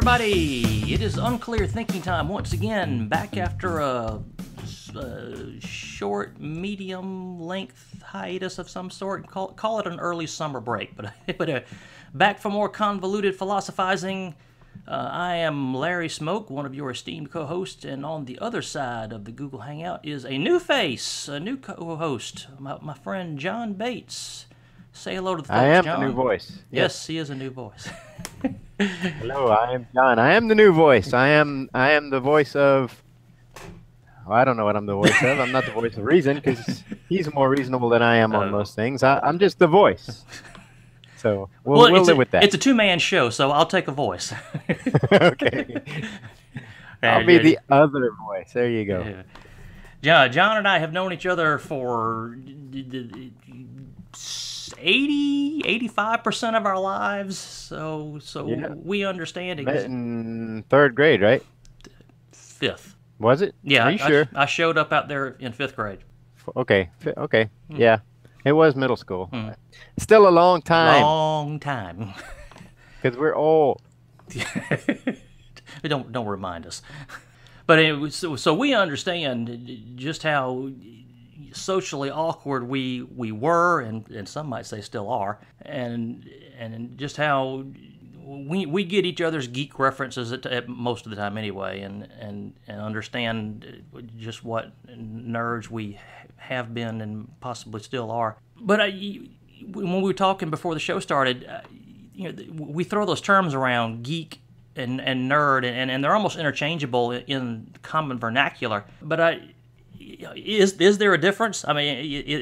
everybody. It is Unclear Thinking time once again, back after a short, medium-length hiatus of some sort. Call it an early summer break, but back for more convoluted philosophizing. I am Larry Smoke, one of your esteemed co-hosts, and on the other side of the Google Hangout is a new face, a new co-host, my friend John Bates. Say hello to the folks, I am John. the new voice. Yes, he is a new voice. Hello, I am John. I am the new voice. I am the voice of... Well, I don't know what I'm the voice of. I'm not the voice of reason, because he's more reasonable than I am on most things. I'm just the voice. So we'll live with that. It's a two-man show, so I'll take a voice. Okay. I'll be the other voice. There you go. Yeah. John and I have known each other for 85% of our lives, so yeah. We understand it. Met in third grade, right? Fifth. Was it? Yeah. Are you sure? I showed up out there in fifth grade. Okay. Yeah. It was middle school. Still a long time. Long time. Because we're old. Don't remind us. But so we understand just how socially awkward we were, and some might say still are, and just how we get each other's geek references at most of the time anyway, and understand just what nerds we have been and possibly still are. But when we were talking before the show started, we throw those terms around, geek and nerd, and they're almost interchangeable in common vernacular. But is there a difference? I mean,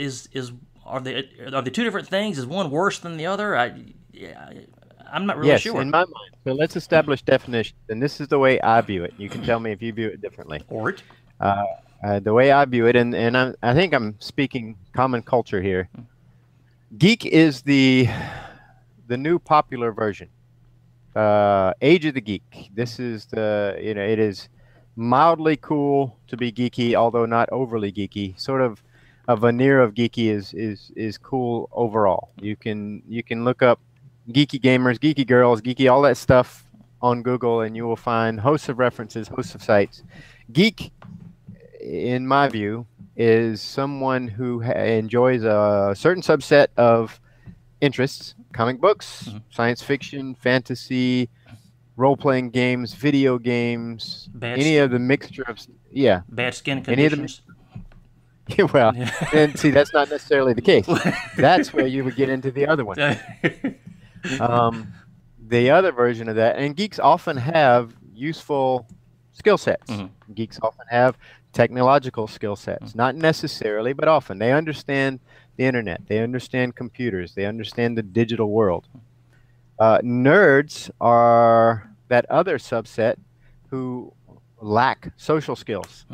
are they two different things? Is one worse than the other? I'm not really sure. Yes, in my mind. So let's establish definitions, and this is the way I view it. You can tell me if you view it differently. Or the way I view it, and I think I'm speaking common culture here. Geek is the new popular version. Age of the geek. This is it is mildly cool to be geeky, although not overly geeky. Sort of a veneer of geeky is cool overall. You can look up geeky gamers, geeky girls, geeky all that stuff on Google, and you will find hosts of references, hosts of sites. Geek, in my view, is someone who enjoys a certain subset of interests: comic books, science fiction, fantasy, role-playing games, video games, any of the mixture of bad skin conditions. Well, and see, that's not necessarily the case. That's where you would get into the other one. The other version of that, and geeks often have useful skill sets. Geeks often have technological skill sets, not necessarily, but often. They understand the internet. They understand computers. They understand the digital world. Nerds are that other subset who lack social skills.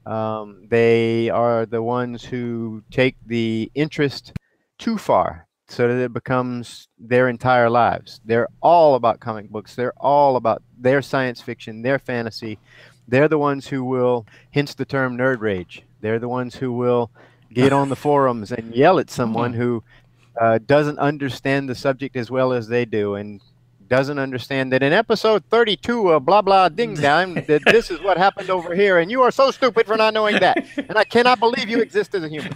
They are the ones who take the interest too far, so that it becomes their entire lives. They're all about comic books. They're all about their science fiction, their fantasy. They're the ones who will, hence the term nerd rage. They're the ones who will get on the forums and yell at someone who doesn't understand the subject as well as they do, and doesn't understand that in episode 32 of blah blah ding dong that this is what happened over here, and you are so stupid for not knowing that, and I cannot believe you exist as a human.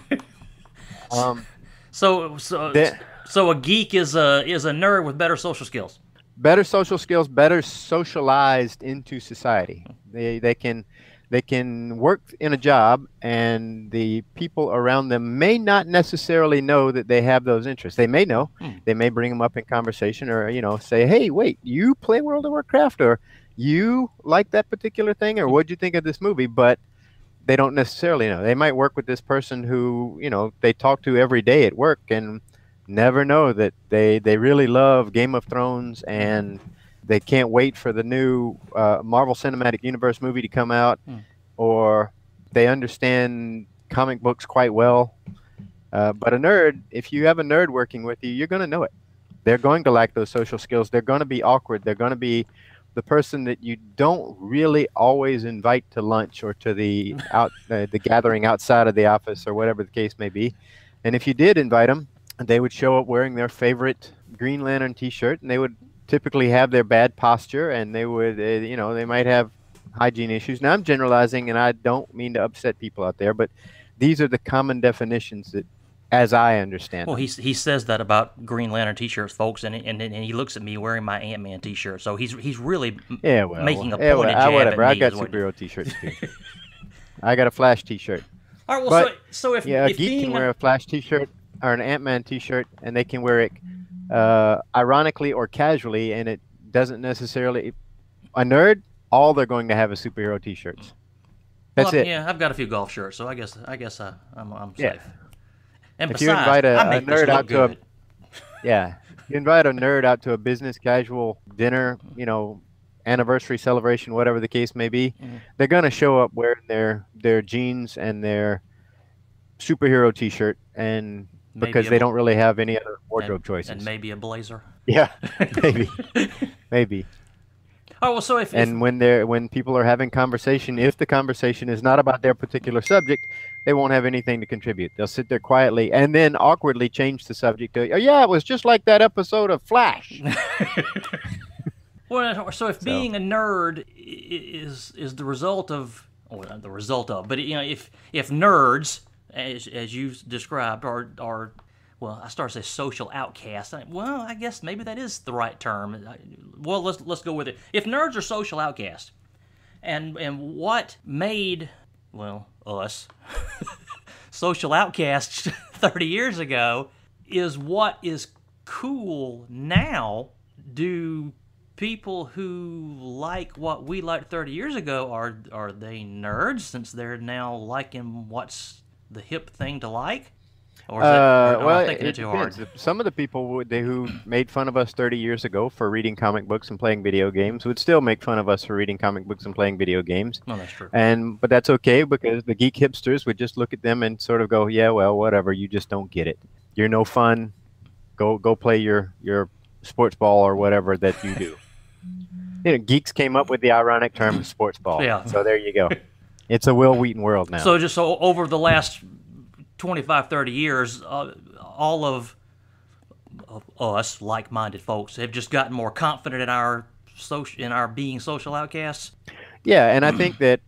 So a geek is a nerd with better social skills. Better social skills, better socialized into society. They can work in a job, and the people around them may not necessarily know that they have those interests. They may know. They may bring them up in conversation, or say, "Hey, wait, you play World of Warcraft, or you like that particular thing, or what'd you think of this movie?" But they don't necessarily know. They might work with this person who they talk to every day at work, and never know that they really love Game of Thrones, and they can't wait for the new Marvel Cinematic Universe movie to come out, or they understand comic books quite well. But a nerd, if you have a nerd working with you, you're going to know it. They're going to lack those social skills. They're going to be awkward. They're going to be the person that you don't really always invite to lunch or to the gathering outside of the office, or whatever the case may be. And if you did invite them, they would show up wearing their favorite Green Lantern t-shirt, and they would typically have their bad posture, and they would, you know, they might have hygiene issues. Now I'm generalizing, and I don't mean to upset people out there, but these are the common definitions that, as I understand Well, them. he says that about Green Lantern T-shirts, folks, and he looks at me wearing my Ant-Man T-shirt, so he's really making a pointed jab whatever. at me. I got superhero T-shirts too. I got a Flash T-shirt. All right, well, But so if yeah, a if geek being can wear a Flash T-shirt or an Ant-Man T-shirt, and they can wear it ironically or casually, and it doesn't necessarily. A nerd, all they're going to have is superhero T-shirts. That's it. Yeah, I've got a few golf shirts, so I guess I'm Yeah. safe. And If besides, you invite I a make this nerd look out to good. yeah, you invite a nerd out to a business casual dinner, you know, anniversary celebration, whatever the case may be, they're going to show up wearing their jeans and their superhero T-shirt, and because they don't really have any other wardrobe choices. And maybe a blazer. Yeah, maybe, maybe. Oh well, so if when people are having conversation, if the conversation is not about their particular subject, they won't have anything to contribute. They'll sit there quietly and then awkwardly change the subject to, oh yeah, it was just like that episode of Flash. Well, so if being a nerd is the result of, well, not the result of, but you know, if nerds, as you described, are well, I started to say social outcasts. Well, I guess maybe that is the right term. Well, let's go with it. If nerds are social outcasts, and what made, well, us social outcasts 30 years ago is what is cool now. Do people who like what we liked 30 years ago, are they nerds since they're now liking what's the hip thing to like? Or is or well, am I thinking it too depends. hard? Some of the people who made fun of us 30 years ago for reading comic books and playing video games would still make fun of us for reading comic books and playing video games. No, that's true. But that's okay, because the geek hipsters would just look at them and sort of go, yeah, well, whatever. You just don't get it. You're no fun. Go play your sports ball or whatever that you do. You know, geeks came up with the ironic term sports ball. Yeah. So there you go. It's a Will Wheaton world now. So just over the last 25, 30 years, all of us like-minded folks have just gotten more confident in our being social outcasts. Yeah, and I think that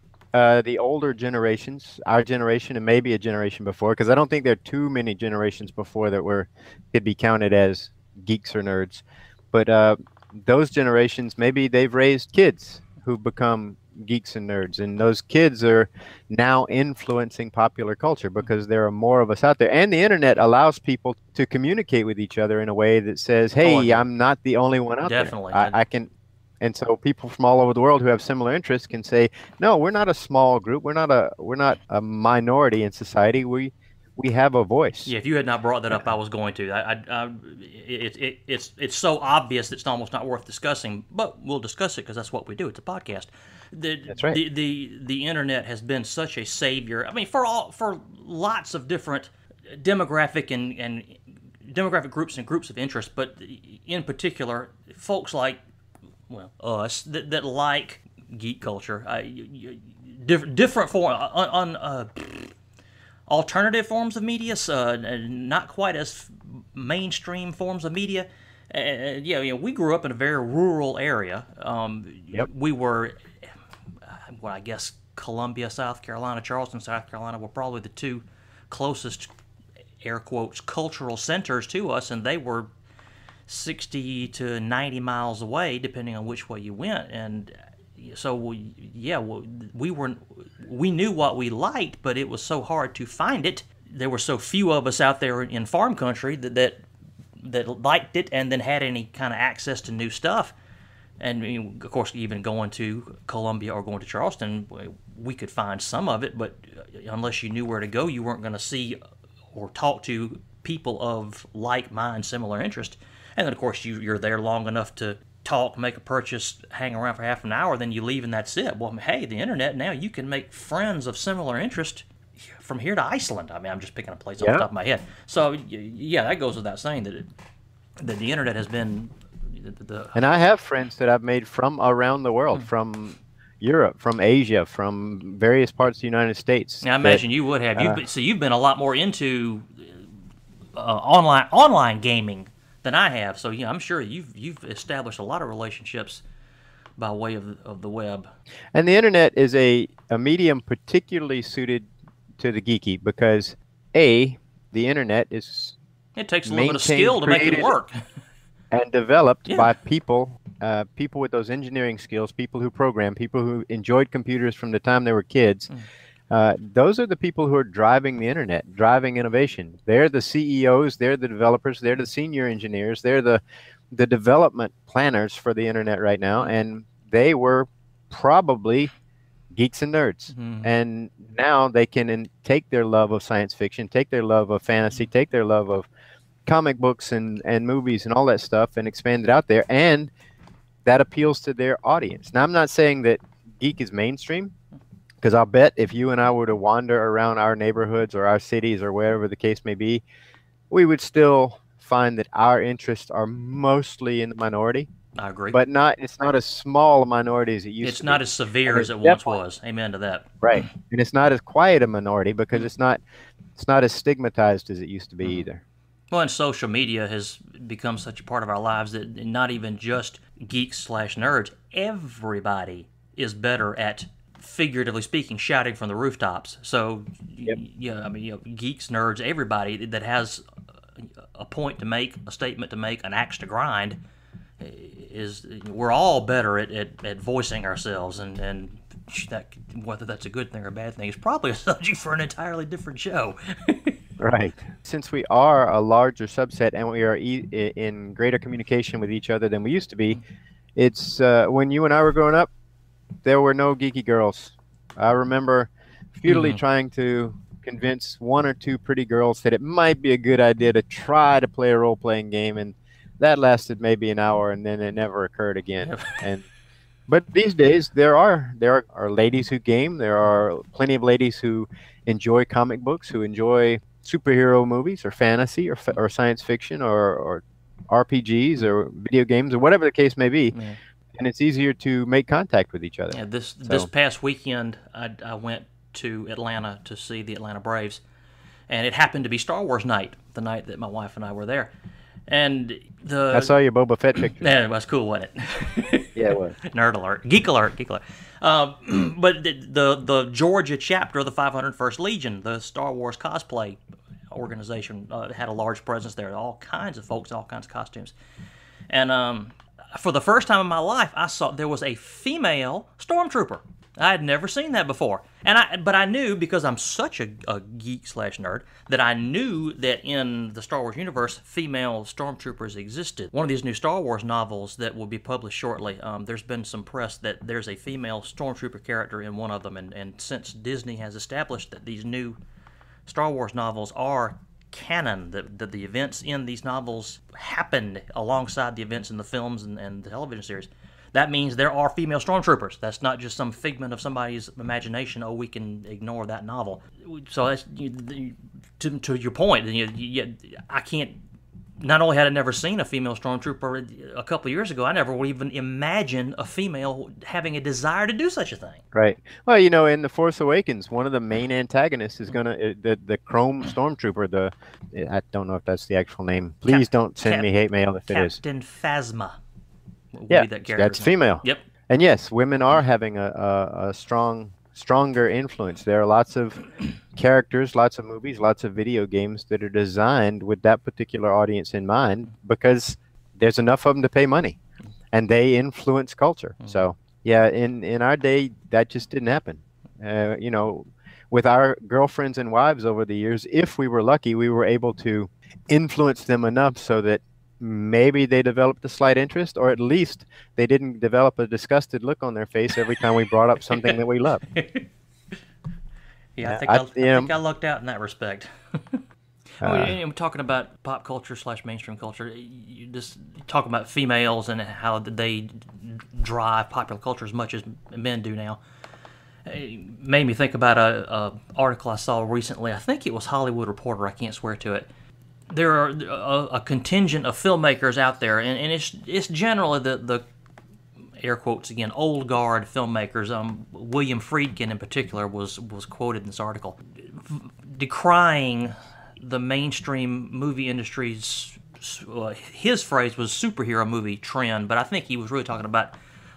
the older generations, our generation and maybe a generation before, because I don't think there are too many generations before that could be counted as geeks or nerds, but those generations, maybe they've raised kids who've become geeks and nerds, and those kids are now influencing popular culture because there are more of us out there, and the internet allows people to communicate with each other in a way that says, hey, I'm not the only one out there. Definitely. I can, and so people from all over the world who have similar interests can say, no, we're not a small group, we're not a minority in society, we have a voice. Yeah, if you had not brought that up, I was going to. It's so obvious that it's almost not worth discussing, but we'll discuss it because that's what we do. It's a podcast. That's right. The internet has been such a savior. I mean, for lots of different demographic and demographic groups and groups of interest, but in particular, folks like, well, us that like geek culture, different form alternative forms of media, not quite as mainstream forms of media. We grew up in a very rural area. Yep. We were, well, I guess Columbia, South Carolina, Charleston, South Carolina were probably the two closest, air quotes, cultural centers to us, and they were 60 to 90 miles away, depending on which way you went. And so, we knew what we liked, but it was so hard to find it. There were so few of us out there in farm country that liked it and then had any kind of access to new stuff. And of course, even going to Columbia or going to Charleston, we could find some of it, but unless you knew where to go, you weren't going to see or talk to people of like mind, similar interest. And then, of course, you're there long enough to talk, make a purchase, hang around for half an hour, then you leave and that's it. Well, hey, the internet, now you can make friends of similar interest from here to Iceland. I mean, I'm just picking a place off the top of my head. So, yeah, that goes without saying that the internet has been And I have friends that I've made from around the world, from Europe, from Asia, from various parts of the United States. Now, I imagine you would have. You've been a lot more into online gaming than I have. So yeah, I'm sure you've established a lot of relationships by way of the web. And the internet is a medium particularly suited to the geeky because the internet is It takes a little bit of maintained, skill to make it created, work. and developed Yeah. by people, people with those engineering skills, people who program, people who enjoyed computers from the time they were kids. Those are the people who are driving the internet, driving innovation. They're the CEOs, they're the developers, they're the senior engineers, they're the development planners for the internet right now, and they were probably geeks and nerds. And now they can take their love of science fiction, take their love of fantasy, take their love of comic books and movies and all that stuff and expand it out there, and that appeals to their audience. Now, I'm not saying that geek is mainstream, because I'll bet if you and I were to wander around our neighborhoods or our cities or wherever the case may be, we would still find that our interests are mostly in the minority. I agree. But it's not as small a minority as it used to be. It's not as severe as it Definitely once was. Amen to that. Right. And it's not as quiet a minority because it's not as stigmatized as it used to be either. Well, and social media has become such a part of our lives that not even just geeks/nerds, everybody is better at, figuratively speaking, shouting from the rooftops. So, yeah, I mean, geeks, nerds, everybody that has a point to make, a statement to make, an axe to grind, we're all better at voicing ourselves, and that, whether that's a good thing or a bad thing, is probably a subject for an entirely different show. Right. Since we are a larger subset and we are in greater communication with each other than we used to be, it's when you and I were growing up, there were no geeky girls. I remember futilely trying to convince one or two pretty girls that it might be a good idea to try to play a role-playing game, and that lasted maybe an hour, and then it never occurred again. But these days, there are ladies who game. There are plenty of ladies who enjoy comic books, who enjoy superhero movies or fantasy or science fiction or RPGs or video games or whatever the case may be. Yeah. And it's easier to make contact with each other. Yeah, this past weekend, I went to Atlanta to see the Atlanta Braves, and it happened to be Star Wars night, the night that my wife and I were there. And I saw your Boba Fett picture. Yeah, it was cool, wasn't it? Yeah, it was. Nerd alert, geek alert, geek alert. But the Georgia chapter of the 501st Legion, the Star Wars cosplay organization, had a large presence there. All kinds of folks, all kinds of costumes, and for the first time in my life, I saw there was a female stormtrooper. I had never seen that before, but I knew, because I'm such a geek/nerd, that I knew that in the Star Wars universe, female stormtroopers existed. One of these new Star Wars novels that will be published shortly, there's been some press that there's a female stormtrooper character in one of them, and since Disney has established that these new Star Wars novels are canon, that the events in these novels happened alongside the events in the films and the television series, that means there are female stormtroopers. That's not just some figment of somebody's imagination. Oh, we can ignore that novel. So that's to your point. I can't. Not only had I never seen a female stormtrooper a couple of years ago, I never would even imagine a female having a desire to do such a thing. Right. Well, in The Force Awakens, one of the main antagonists is the Chrome Stormtrooper. I don't know if that's the actual name. Please don't send me hate mail if it is. Captain Phasma. Yeah, that's female. Yep. And yes, women are having a stronger influence. There are lots of characters, lots of movies, lots of video games that are designed with that particular audience in mind, because there's enough of them to pay money, and they influence culture. So yeah, in our day, that just didn't happen. With our girlfriends and wives over the years, if we were lucky, we were able to influence them enough so that maybe they developed a slight interest, or at least they didn't develop a disgusted look on their face every time we brought up something that we love. Yeah, I think I lucked out in that respect. We're talking about pop culture / mainstream culture. You just talk about females and how they drive popular culture as much as men do now. It made me think about a article I saw recently. I think it was Hollywood Reporter. I can't swear to it. There are a contingent of filmmakers out there, and it's generally the air quotes again, old guard filmmakers. William Friedkin in particular was quoted in this article, decrying the mainstream movie industry's his phrase was superhero movie trend, but I think he was really talking about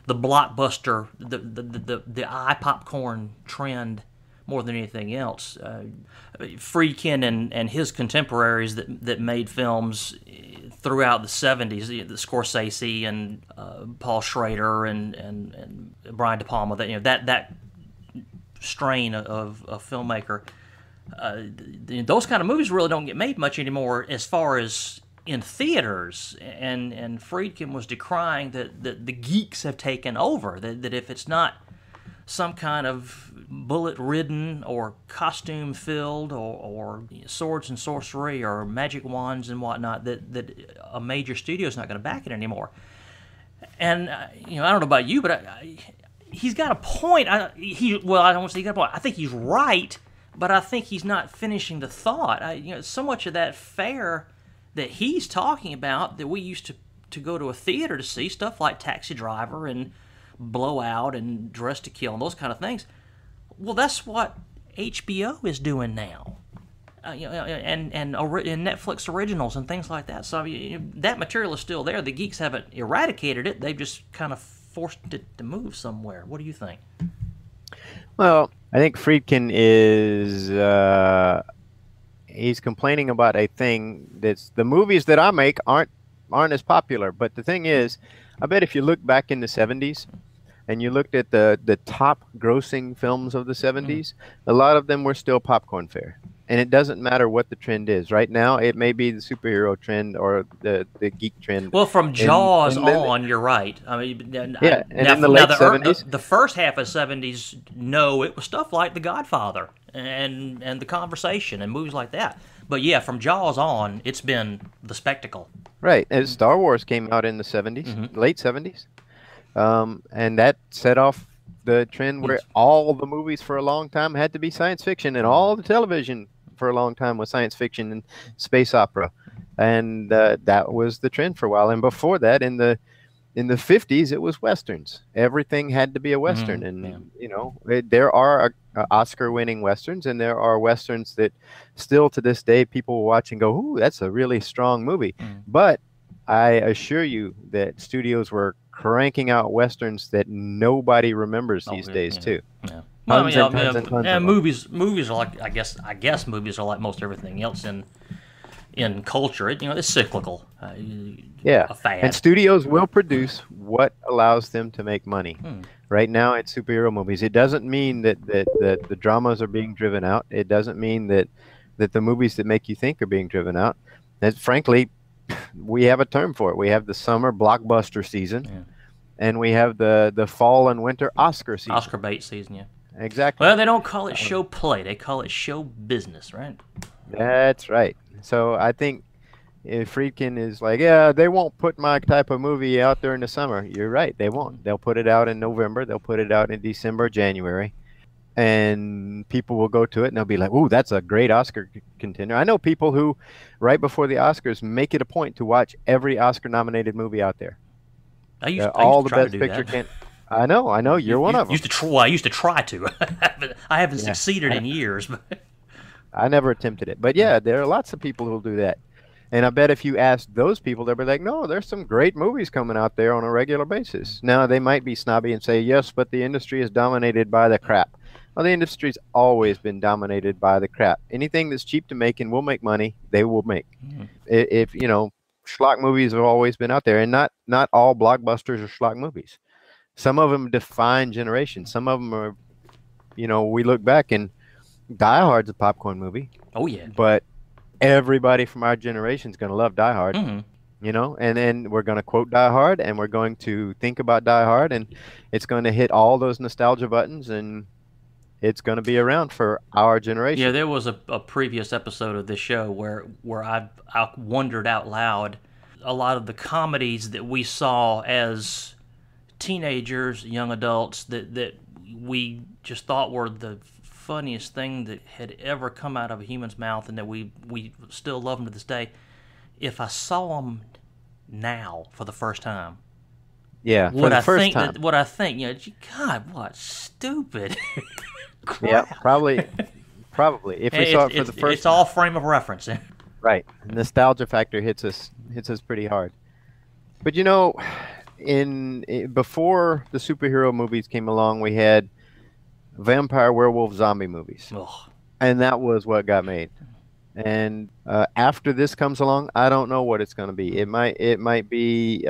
the blockbuster, the eye popcorn trend more than anything else. Friedkin and his contemporaries that made films throughout the 70s, the Scorsese and Paul Schrader and Brian De Palma, that strain of filmmaker. Those kind of movies really don't get made much anymore as far as in theaters, and Friedkin was decrying that the geeks have taken over, that if it's not some kind of bullet-ridden or costume-filled or swords and sorcery or magic wands and whatnot, that a major studio's not going to back it anymore. And I don't know about you, but he's got a point. I don't want to say he got a point. I think he's right, but I think he's not finishing the thought. So much of that fare that he's talking about, that we used to go to a theater to see, stuff like Taxi Driver and Blowout and Dress to Kill and those kind of things. Well, that's what HBO is doing now, and Netflix originals and things like that. So that material is still there. The geeks haven't eradicated it; they've just kind of forced it to move somewhere. What do you think? Well, I think Friedkin is he's complaining about a thing that's the movies that I make aren't as popular. But the thing is, I bet if you look back in the 70s and you looked at the top grossing films of the 70s, a lot of them were still popcorn fare. And it doesn't matter what the trend is. Right now, it may be the superhero trend or the geek trend. Well, from Jaws on, you're right. I mean, yeah, and in the late 70s? The first half of the 70s, no, it was stuff like The Godfather and The Conversation and movies like that. But yeah, from Jaws on, it's been the spectacle. Right. And Star Wars came out in the 70s, late 70s. And that set off the trend where all the movies for a long time had to be science fiction, and all the television for a long time was science fiction and space opera. And that was the trend for a while. And before that, in the 50s, it was Westerns. Everything had to be a Western. And, there are Oscar-winning Westerns, and there are Westerns that still to this day people watch and go, ooh, that's a really strong movie. But I assure you that studios were cranking out Westerns that nobody remembers these days, too. Yeah. Well, movies are like, I guess movies are like most everything else in culture. It's cyclical. Yeah, a fad. And studios will produce what allows them to make money. Right now, it's superhero movies. It doesn't mean that the dramas are being driven out. It doesn't mean that the movies that make you think are being driven out. And frankly, we have a term for it. We have the summer blockbuster season, and we have the fall and winter Oscar season. Oscar bait season, yeah. Exactly. Well, they don't call it show play. They call it show business, right? That's right. So I think if Friedkin is like, yeah, they won't put my type of movie out there in the summer. You're right. They won't. They'll put it out in November. They'll put it out in December, January. And people will go to it and they'll be like, ooh, that's a great Oscar contender. I know people who, right before the Oscars, make it a point to watch every Oscar-nominated movie out there. I used to try to do that. I know. You're one of them. I used to try to. I haven't succeeded in years. But I never attempted it. But yeah, there are lots of people who'll do that. And I bet if you ask those people, they'll be like, no, there's some great movies coming out there on a regular basis. Now, they might be snobby and say, yes, but the industry is dominated by the crap. Well, the industry's always been dominated by the crap. Anything that's cheap to make and will make money, they will make. If schlock movies have always been out there, and not all blockbusters are schlock movies. Some of them define generations. Some of them are, we look back and Die Hard's a popcorn movie. Oh, yeah. But everybody from our generation is going to love Die Hard, and then we're going to quote Die Hard, and we're going to think about Die Hard, and it's going to hit all those nostalgia buttons, and it's going to be around for our generation. Yeah, there was a previous episode of this show where I wondered out loud a lot of the comedies that we saw as teenagers, young adults, that we just thought were the funniest thing that had ever come out of a human's mouth, and that we still love them to this day. If I saw them now for the first time, what I think, God, what stupid. Yeah, probably. If we saw it for the first time. It's all frame of reference. Right. Nostalgia factor hits us hits us pretty hard. But before the superhero movies came along, we had vampire, werewolf, zombie movies, Ugh. and that was what got made. And after this comes along, I don't know what it's going to be. It might be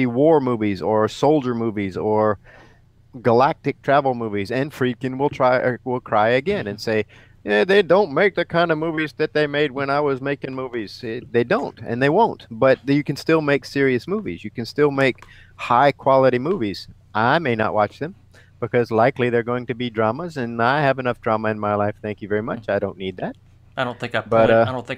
war movies or soldier movies or galactic travel movies, and Friedkin will cry again and say, "Yeah, they don't make the kind of movies that they made when I was making movies." They don't, and they won't. But you can still make serious movies. You can still make high quality movies. I may not watch them because likely they're going to be dramas, and I have enough drama in my life. Thank you very much. I don't need that. I don't think I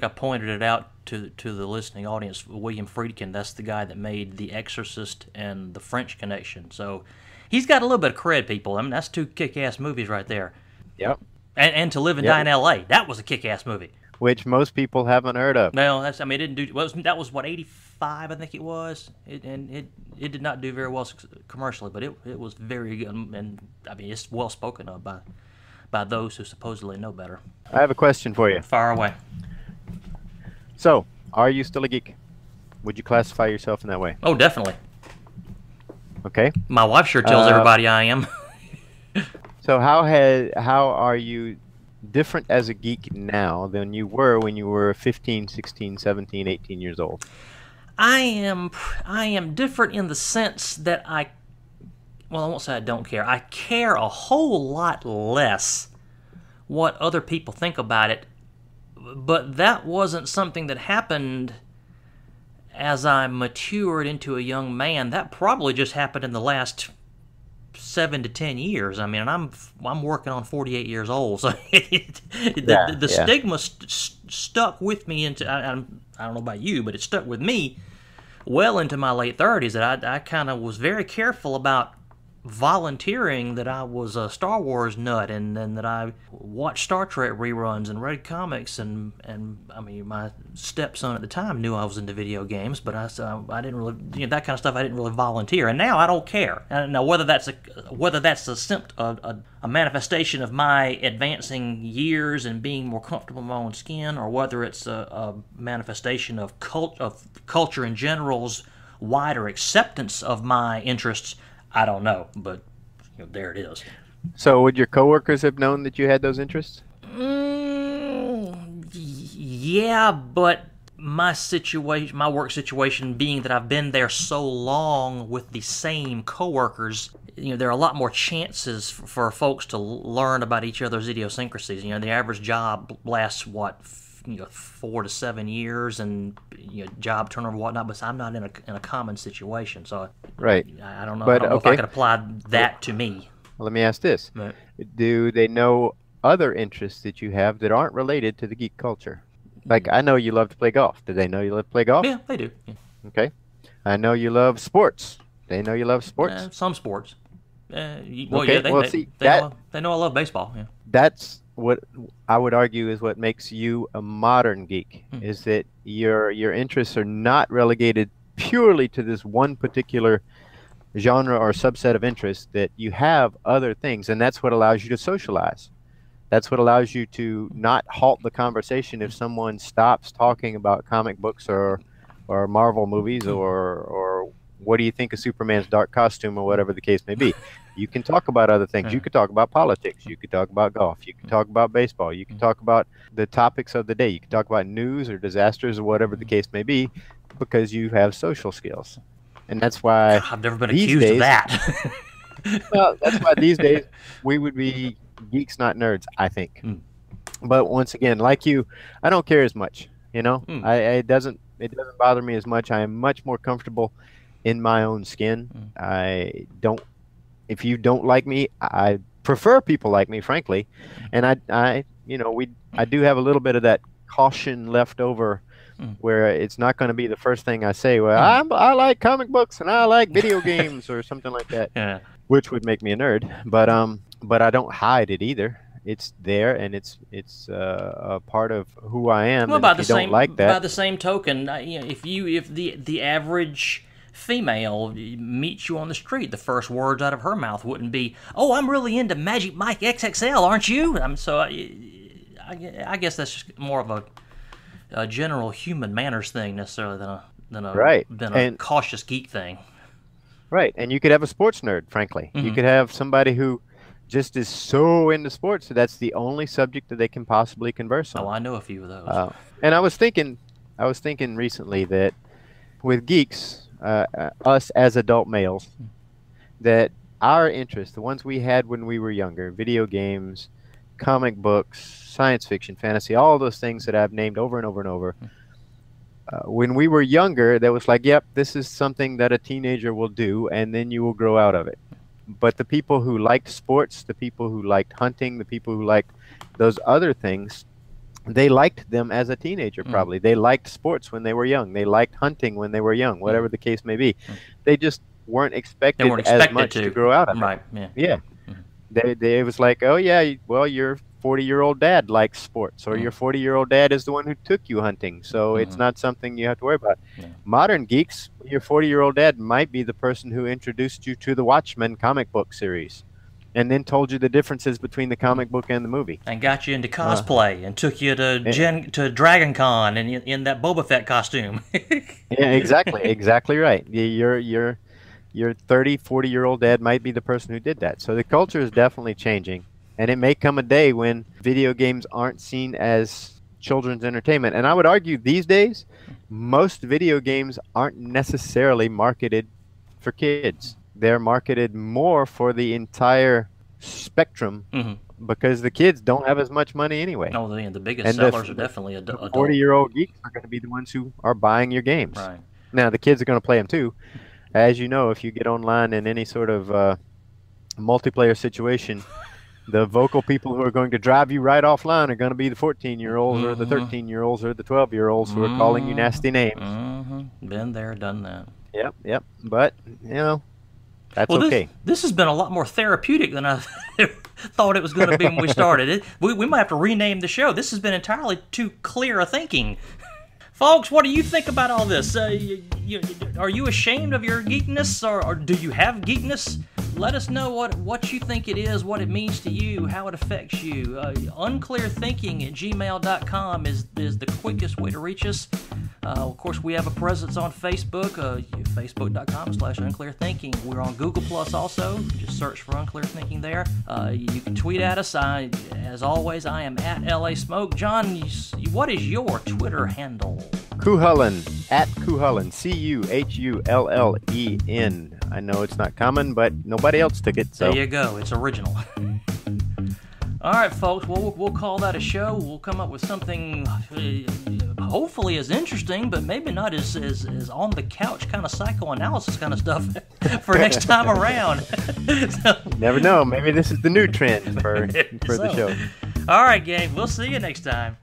pointed it out to the listening audience. William Friedkin, that's the guy that made The Exorcist and The French Connection. So he's got a little bit of cred, people. I mean, that's two kick-ass movies right there. Yep. And To Live and Die in L.A. That was a kick-ass movie. Which most people haven't heard of. No, it didn't do. That was what, 85, I think it was. It did not do very well commercially, but it was very good, and I mean it's well spoken of by those who supposedly know better. I have a question for you. Fire away. So, are you still a geek? Would you classify yourself in that way? Oh, definitely. Okay. My wife sure tells everybody I am. So how are you different as a geek now than you were when you were 15, 16, 17, 18 years old? I am different in the sense that I won't say I don't care. I care a whole lot less what other people think about it, but that wasn't something that happened as I matured into a young man. That probably just happened in the last 7 to 10 years. I mean, I'm working on 48 years old, so the stigma stuck with me into. I don't know about you, but it stuck with me well into my late 30s. That I kind of was very careful about volunteering that I was a Star Wars nut, and that I watched Star Trek reruns and read comics, and I mean, my stepson at the time knew I was into video games, but I didn't really, that kind of stuff I didn't really volunteer, and now I don't care. And now whether that's a manifestation of my advancing years and being more comfortable in my own skin, or whether it's a manifestation of culture in general's wider acceptance of my interests, I don't know, but there it is. So would your coworkers have known that you had those interests? Yeah, but my work situation being that I've been there so long with the same coworkers, there are a lot more chances for folks to learn about each other's idiosyncrasies. The average job lasts 4 to 7 years, and job turnover and whatnot. But I'm not in a common situation, so right. I don't know. But, I don't know if I could apply that to me. Well, let me ask this: Right. Do they know other interests that you have that aren't related to the geek culture? Like, I know you love to play golf. Do they know you love to play golf? Yeah, they do. Yeah. Okay. I know you love sports. They know you love sports. Some sports. Okay. Yeah, they know I love baseball. Yeah. That's what I would argue is what makes you a modern geek, is that your interests are not relegated purely to this one particular genre or subset of interests, that you have other things, and that's what allows you to socialize. That's what allows you to not halt the conversation if someone stops talking about comic books or Marvel movies or what do you think of Superman's dark costume or whatever the case may be. You can talk about other things. You could talk about politics. You could talk about golf. You could talk about baseball. You can talk about the topics of the day. You can talk about news or disasters or whatever the case may be, because you have social skills. And that's why I've never been accused of that. Well, that's why these days we would be geeks, not nerds, I think. But once again, like you, I don't care as much. It doesn't bother me as much. I am much more comfortable in my own skin. If you don't like me, I prefer people like me, frankly. And I do have a little bit of that caution left over, where it's not going to be the first thing I say. Well, I like comic books and I like video games or something like that, Yeah. which would make me a nerd. But I don't hide it either. It's there, and it's a part of who I am. Well, and by if the you don't like that, by the same token, if the average female meets you on the street, the first words out of her mouth wouldn't be, "Oh, I'm really into Magic Mike XXL, aren't you?" So I guess that's just more of a general human manners thing necessarily than Right. a cautious geek thing. Right, and you could have a sports nerd, frankly. You could have somebody who just is so into sports that that's the only subject that they can possibly converse on. Oh, I know a few of those. And I was thinking recently that with Geeks, us as adult males, that our interests, the ones we had when we were younger, video games, comic books, science fiction, fantasy, all those things that I've named over and over and over, when we were younger, that was like, yep, this is something that a teenager will do, and then you will grow out of it. But the people who liked sports, the people who liked hunting, the people who liked those other things, they liked them as a teenager probably. They liked sports when they were young. They liked hunting when they were young, whatever the case may be. They just weren't expected as much to grow out of it. Right, yeah. It was like, oh, yeah, well, your 40-year-old dad likes sports, or your 40-year-old dad is the one who took you hunting, so it's not something you have to worry about. Modern geeks, your 40-year-old dad might be the person who introduced you to the Watchmen comic book series and then told you the differences between the comic book and the movie. And got you into cosplay and took you to Dragon Con and in that Boba Fett costume. Yeah, exactly right. Your 30, 40-year-old dad might be the person who did that. So the culture is definitely changing. And it may come a day when video games aren't seen as children's entertainment. And I would argue these days, most video games aren't necessarily marketed for kids. They're marketed more for the entire spectrum because the kids don't have as much money anyway. No, the biggest sellers are definitely adult. 40-year-old geeks are going to be the ones who are buying your games. Right. Now, the kids are going to play them too. As you know, if you get online in any sort of multiplayer situation, the vocal people who are going to drive you right offline are going to be the 14-year-olds or the 13-year-olds or the 12-year-olds who are calling you nasty names. Been there, done that. Yep. But, you know, that's okay. This has been a lot more therapeutic than I thought it was going to be when we started. We might have to rename the show. This has been entirely too clear a thinking. Folks, what do you think about all this? Are you ashamed of your geekness, or do you have geekness? Let us know what you think it is, what it means to you, how it affects you. Unclearthinking@gmail.com is the quickest way to reach us. Of course, we have a presence on Facebook, facebook.com/unclearthinking. We're on Google Plus also. Just search for Unclear Thinking there. You can tweet at us. As always, I am at LA Smoke. John, what is your Twitter handle? Cuhullen, @Cuhullen, Cuhullen. I know it's not common, but nobody else took it. So there you go. It's original. All right, folks. Well, we'll call that a show. We'll come up with something hopefully as interesting, but maybe not as on the couch kind of psychoanalysis kind of stuff for next time around. Never know. Maybe this is the new trend for the show. All right, gang. We'll see you next time.